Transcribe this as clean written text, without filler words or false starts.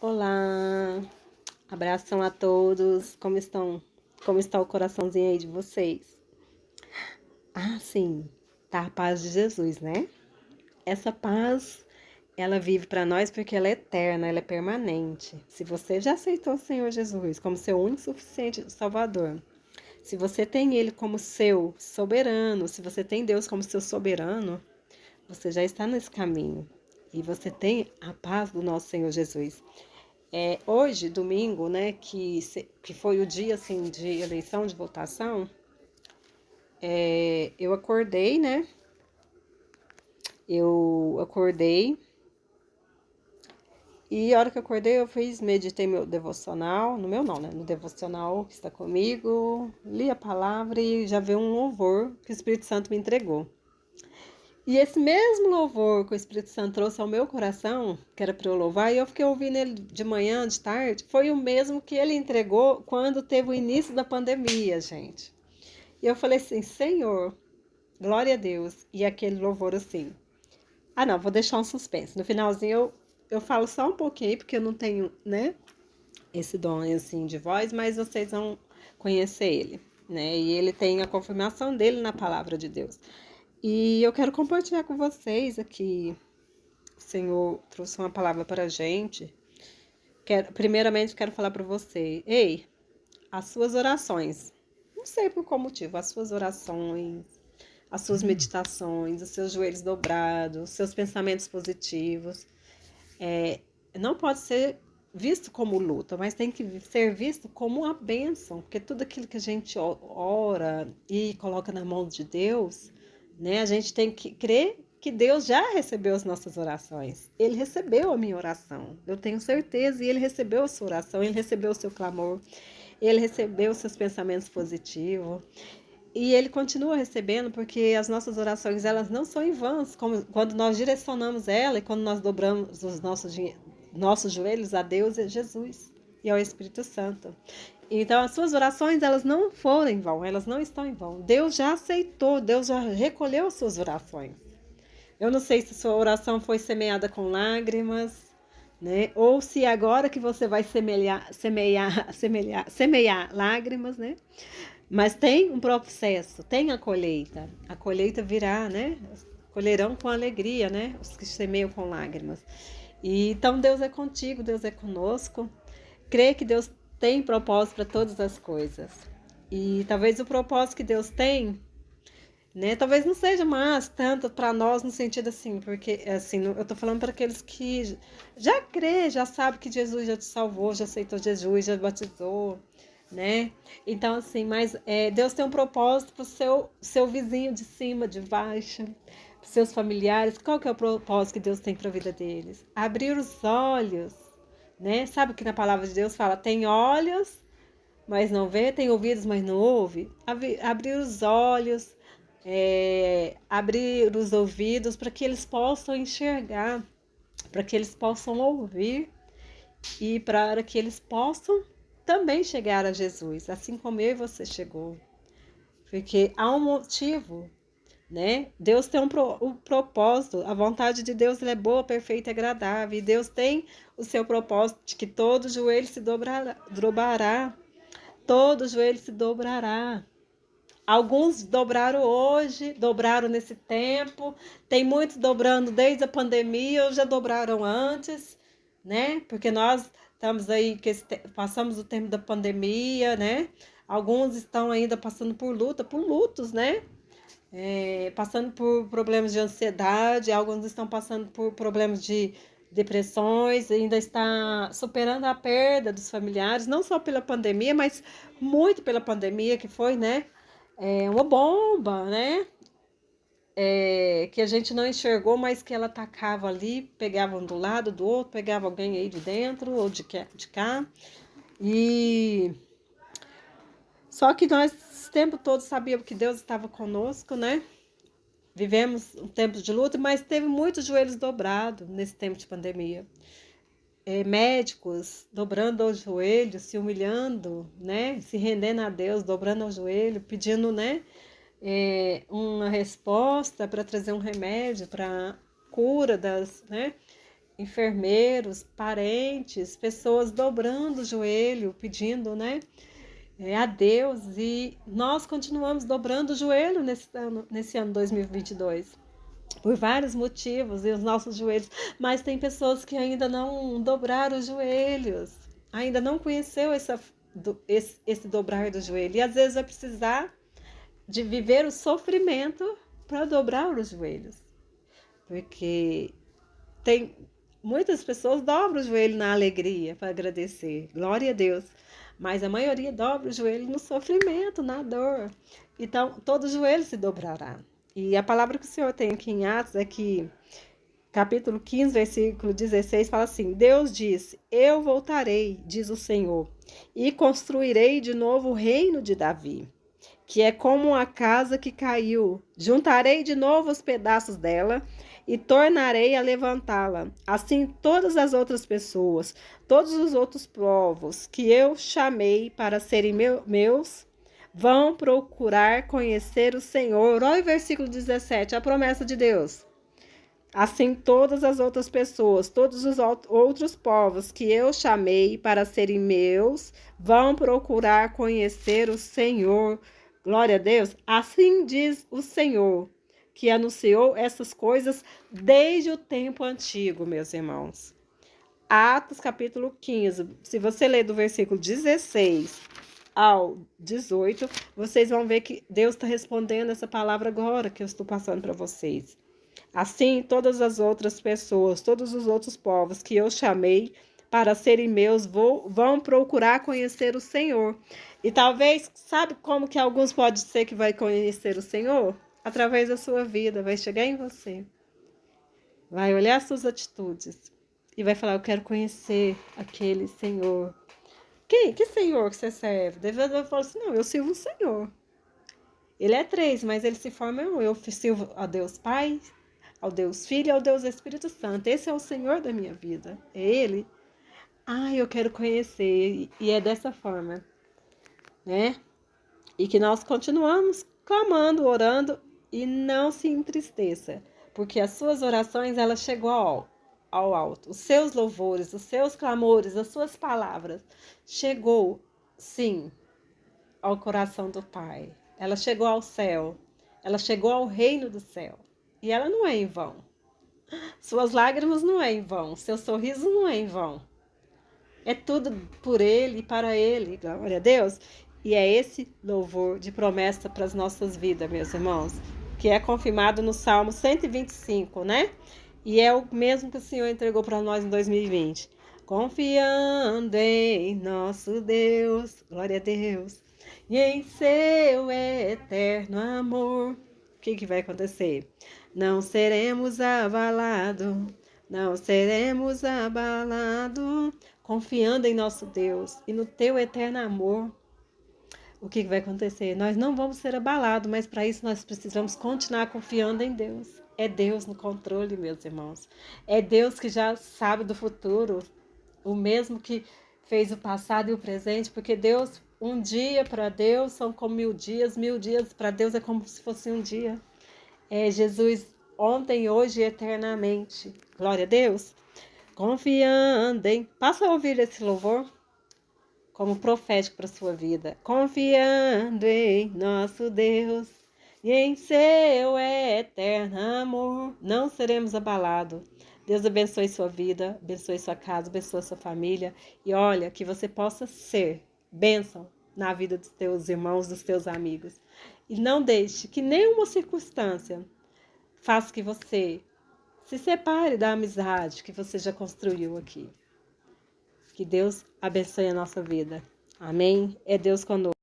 Olá, abração a todos. Como estão? Como está o coraçãozinho aí de vocês? Sim, tá a paz de Jesus, né? Essa paz, ela vive para nós porque ela é eterna, ela é permanente. Se você já aceitou o Senhor Jesus como seu único e suficiente Salvador, se você tem Ele como seu soberano, se você tem Deus como seu soberano, você já está nesse caminho. E você tem a paz do nosso Senhor Jesus. Hoje, domingo, né, que foi o dia assim de eleição, de votação, eu acordei, né? Eu acordei e a hora que eu acordei meditei meu devocional, no meu não, né? No devocional que está comigo, li a palavra e já veio um louvor que o Espírito Santo me entregou. E esse mesmo louvor que o Espírito Santo trouxe ao meu coração, que era para eu louvar, e eu fiquei ouvindo ele de manhã, de tarde, foi o mesmo que ele entregou quando teve o início da pandemia, gente. E eu falei assim, Senhor, glória a Deus. E aquele louvor assim. Não, vou deixar um suspense. No finalzinho eu falo só um pouquinho, porque eu não tenho, né, esse dom assim de voz, mas vocês vão conhecer ele, né? E ele tem a confirmação dele na palavra de Deus. E eu quero compartilhar com vocês aqui. O Senhor trouxe uma palavra para a gente. Primeiramente, quero falar para você. Ei, as suas orações. Não sei por qual motivo. As suas orações, as suas meditações, os seus joelhos dobrados, os seus pensamentos positivos. Não pode ser visto como luta, mas tem que ser visto como uma bênção. Porque tudo aquilo que a gente ora e coloca na mão de Deus, né? A gente tem que crer que Deus já recebeu as nossas orações. Ele recebeu a minha oração. Eu tenho certeza. E Ele recebeu a sua oração. Ele recebeu o seu clamor. Ele recebeu os seus pensamentos positivos. E Ele continua recebendo porque as nossas orações, elas não são em vãs. Como quando nós direcionamos ela e quando nós dobramos os nossos joelhos a Deus e a Jesus e ao Espírito Santo. Então, as suas orações, elas não foram em vão, elas não estão em vão. Deus já aceitou, Deus já recolheu as suas orações. Eu não sei se sua oração foi semeada com lágrimas, né? Ou se agora que você vai semear lágrimas, né? Mas tem um processo, tem a colheita. A colheita virá, né? Colherão com alegria, né? Os que semeiam com lágrimas. E então Deus é contigo, Deus é conosco. Crê que Deus tem propósito para todas as coisas. E talvez o propósito que Deus tem, né? Talvez não seja mais tanto para nós no sentido assim, porque assim, eu tô falando para aqueles que já crê, já sabe que Jesus já te salvou, já aceitou Jesus, já batizou, né? Então assim, mas Deus tem um propósito para o seu vizinho de cima, de baixo, para seus familiares. Qual que é o propósito que Deus tem para a vida deles? Abrir os olhos, né? Sabe que na palavra de Deus fala, tem olhos, mas não vê, tem ouvidos, mas não ouve. Abrir os olhos, abrir os ouvidos para que eles possam enxergar, para que eles possam ouvir e para que eles possam também chegar a Jesus, assim como eu e você chegou. Porque há um motivo, né? Deus tem um propósito, a vontade de Deus é boa, perfeita e agradável. E Deus tem o seu propósito de que todo joelho se dobrará, todo joelho se dobrará. Alguns dobraram hoje, dobraram nesse tempo, tem muitos dobrando desde a pandemia, ou já dobraram antes, né? Porque nós estamos aí, passamos o tempo da pandemia, né? Alguns estão ainda passando por lutos, né? Passando por problemas de ansiedade, alguns estão passando por problemas de depressões, ainda está superando a perda dos familiares, não só pela pandemia, mas muito pela pandemia, que foi, né? Uma bomba, né? Que a gente não enxergou, mas que ela atacava ali, pegava um do lado do outro, pegava alguém aí de dentro ou de cá. E só que nós o tempo todo sabíamos que Deus estava conosco, né? Vivemos um tempo de luta, mas teve muitos joelhos dobrados nesse tempo de pandemia. Médicos dobrando o joelho, se humilhando, né? Se rendendo a Deus, dobrando o joelho, pedindo, né? Uma resposta para trazer um remédio para cura das, né? enfermeiros, parentes, pessoas dobrando o joelho, pedindo, né, a Deus, e nós continuamos dobrando o joelho nesse ano 2022, por vários motivos, e os nossos joelhos, mas tem pessoas que ainda não dobraram os joelhos, ainda não conheceu esse dobrar do joelho, e às vezes vai precisar de viver o sofrimento para dobrar os joelhos, porque tem muitas pessoas dobram o joelho na alegria para agradecer, glória a Deus, mas a maioria dobra o joelho no sofrimento, na dor. Então, todo joelho se dobrará. E a palavra que o Senhor tem aqui em Atos é que, capítulo 15, versículo 16, fala assim: Deus disse: Eu voltarei, diz o Senhor, e construirei de novo o reino de Davi, que é como a casa que caiu. Juntarei de novo os pedaços dela e tornarei a levantá-la. Assim, todas as outras pessoas, todos os outros povos que eu chamei para serem meus, vão procurar conhecer o Senhor. Olha o versículo 17, a promessa de Deus. Assim, todas as outras pessoas, todos os outros povos que eu chamei para serem meus, vão procurar conhecer o Senhor. Glória a Deus. Assim diz o Senhor, que anunciou essas coisas desde o tempo antigo, meus irmãos. Atos capítulo 15, se você ler do versículo 16 ao 18, vocês vão ver que Deus está respondendo essa palavra agora que eu estou passando para vocês. Assim, todas as outras pessoas, todos os outros povos que eu chamei para serem meus, vão procurar conhecer o Senhor. E talvez, sabe como que alguns pode ser que vai conhecer o Senhor? Através da sua vida, vai chegar em você. Vai olhar as suas atitudes e vai falar: eu quero conhecer aquele Senhor. Que Senhor que você serve? Deus vai falar assim: não, eu sirvo o Senhor. Ele é três, mas ele se forma em um. Eu sirvo a Deus Pai, ao Deus Filho e ao Deus Espírito Santo. Esse é o Senhor da minha vida. É Ele. Eu quero conhecer. E é dessa forma, né? E que nós continuamos clamando, orando, e não se entristeça, porque as suas orações, elas chegou ao alto. Os seus louvores, os seus clamores, as suas palavras, chegou, sim, ao coração do Pai. Ela chegou ao céu. Ela chegou ao reino do céu. E ela não é em vão. Suas lágrimas não é em vão. Seu sorriso não é em vão. É tudo por Ele e para Ele. Glória a Deus. E é esse louvor de promessa para as nossas vidas, meus irmãos, que é confirmado no Salmo 125, né? E é o mesmo que o Senhor entregou para nós em 2020. Confiando em nosso Deus, glória a Deus, e em seu eterno amor. O que vai acontecer? Não seremos abalados, não seremos abalados, confiando em nosso Deus e no teu eterno amor. O que vai acontecer? Nós não vamos ser abalados, mas para isso nós precisamos continuar confiando em Deus. É Deus no controle, meus irmãos. É Deus que já sabe do futuro, o mesmo que fez o passado e o presente, porque Deus, um dia para Deus são como 1000 dias para Deus é como se fosse um dia. É Jesus ontem, hoje e eternamente. Glória a Deus. Confiando em... Passa a ouvir esse louvor como profético para a sua vida. Confiando em nosso Deus e em seu eterno amor, não seremos abalados. Deus abençoe sua vida, abençoe sua casa, abençoe sua família. E olha, que você possa ser bênção na vida dos teus irmãos, dos teus amigos. E não deixe que nenhuma circunstância faça que você se separe da amizade que você já construiu aqui. Que Deus abençoe a nossa vida. Amém? É Deus conosco.